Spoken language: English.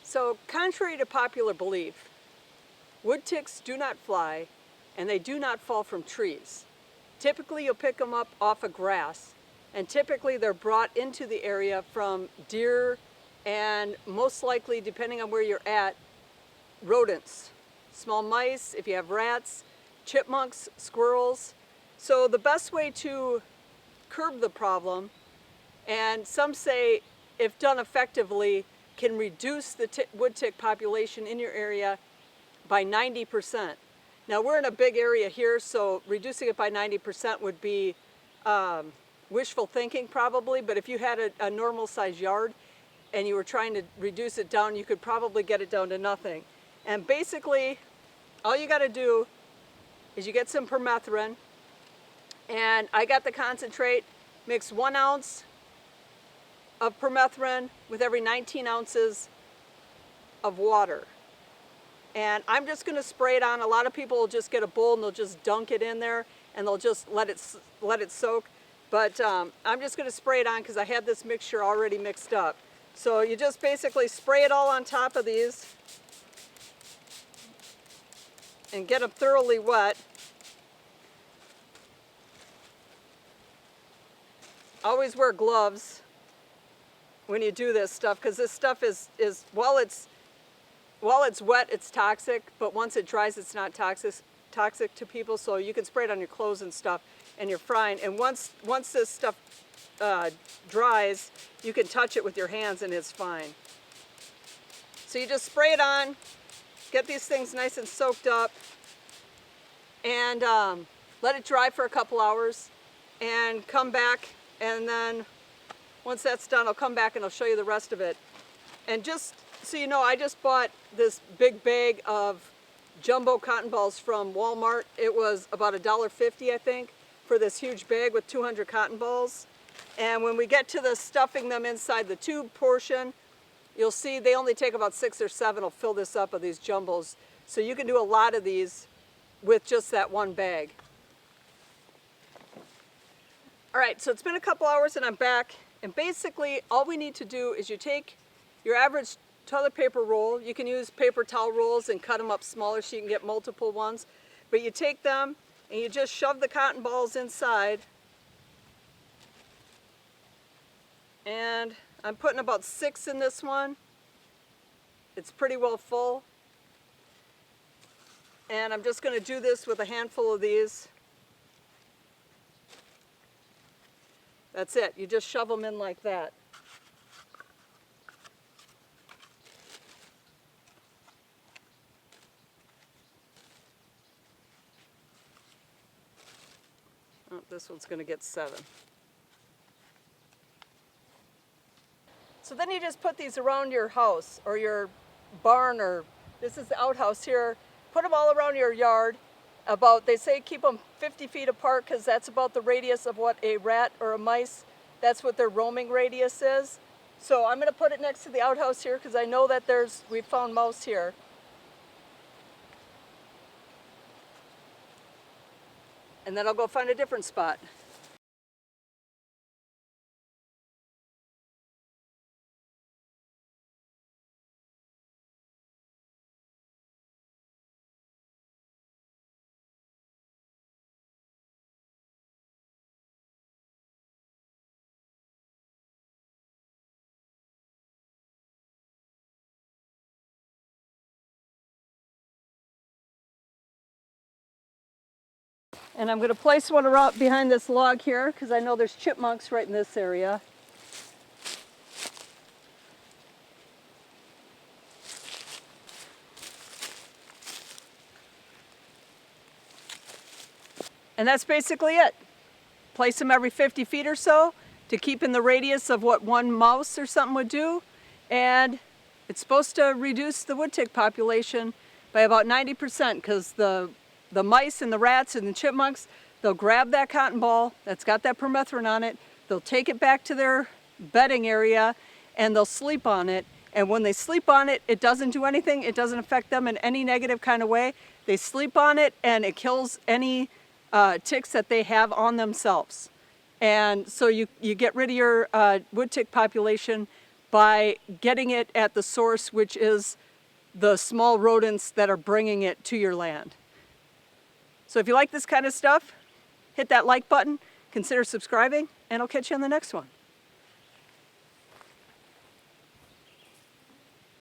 So, contrary to popular belief, wood ticks do not fly and they do not fall from trees. Typically, you'll pick them up off of grass, and typically they're brought into the area from deer and most likely, depending on where you're at, rodents, small mice, if you have rats, chipmunks, squirrels. So the best way to curb the problem, and some say if done effectively, can reduce the wood tick population in your area by 90%. Now we're in a big area here, so reducing it by 90% would be wishful thinking probably, but if you had a normal size yard and you were trying to reduce it down, you could probably get it down to nothing. And basically, all you gotta do is you get some permethrin, and I got the concentrate, mix 1 ounce of permethrin with every 19 ounces of water. And I'm just gonna spray it on. A lot of people will just get a bowl and they'll just dunk it in there and they'll just let it soak. But I'm just gonna spray it on because I had this mixture already mixed up. So you just basically spray it all on top of these and get them thoroughly wet. Always wear gloves when you do this stuff, because this stuff is while it's wet, it's toxic, but once it dries, it's not toxic to people. So you can spray it on your clothes and stuff, and you're fine. And once this stuff dries, you can touch it with your hands, and it's fine. So you just spray it on, get these things nice and soaked up, and let it dry for a couple hours, and come back. And then once that's done, I'll come back and I'll show you the rest of it. And just so you know, I just bought this big bag of jumbo cotton balls from Walmart. It was about $1.50, I think, for this huge bag with 200 cotton balls. And when we get to the stuffing them inside the tube portion, you'll see they only take about 6 or 7 will fill this up of these jumbos. So you can do a lot of these with just that one bag. All right, so it's been a couple hours and I'm back. And basically, all we need to do is you take your average toilet paper roll. You can use paper towel rolls and cut them up smaller so you can get multiple ones. But you take them and you just shove the cotton balls inside. And I'm putting about 6 in this one. It's pretty well full. And I'm just going to do this with a handful of these. That's it. You just shove them in like that. Oh, this one's going to get 7. So then you just put these around your house or your barn, or this is the outhouse here. Put them all around your yard. They say keep them 50 feet apart because that's about the radius of what a rat or a mice, that's what their roaming radius is. So I'm going to put it next to the outhouse here because I know that we found mouse here. And then I'll go find a different spot. And I'm going to place one around behind this log here because I know there's chipmunks right in this area. And that's basically it. Place them every 50 feet or so to keep in the radius of what one mouse or something would do. And it's supposed to reduce the wood tick population by about 90% because the mice and the rats and the chipmunks, they'll grab that cotton ball that's got that permethrin on it, they'll take it back to their bedding area and they'll sleep on it. And when they sleep on it, it doesn't do anything. It doesn't affect them in any negative kind of way. They sleep on it and it kills any ticks that they have on themselves. And so you get rid of your wood tick population by getting it at the source, which is the small rodents that are bringing it to your land. So if you like this kind of stuff, hit that like button, consider subscribing, and I'll catch you on the next one.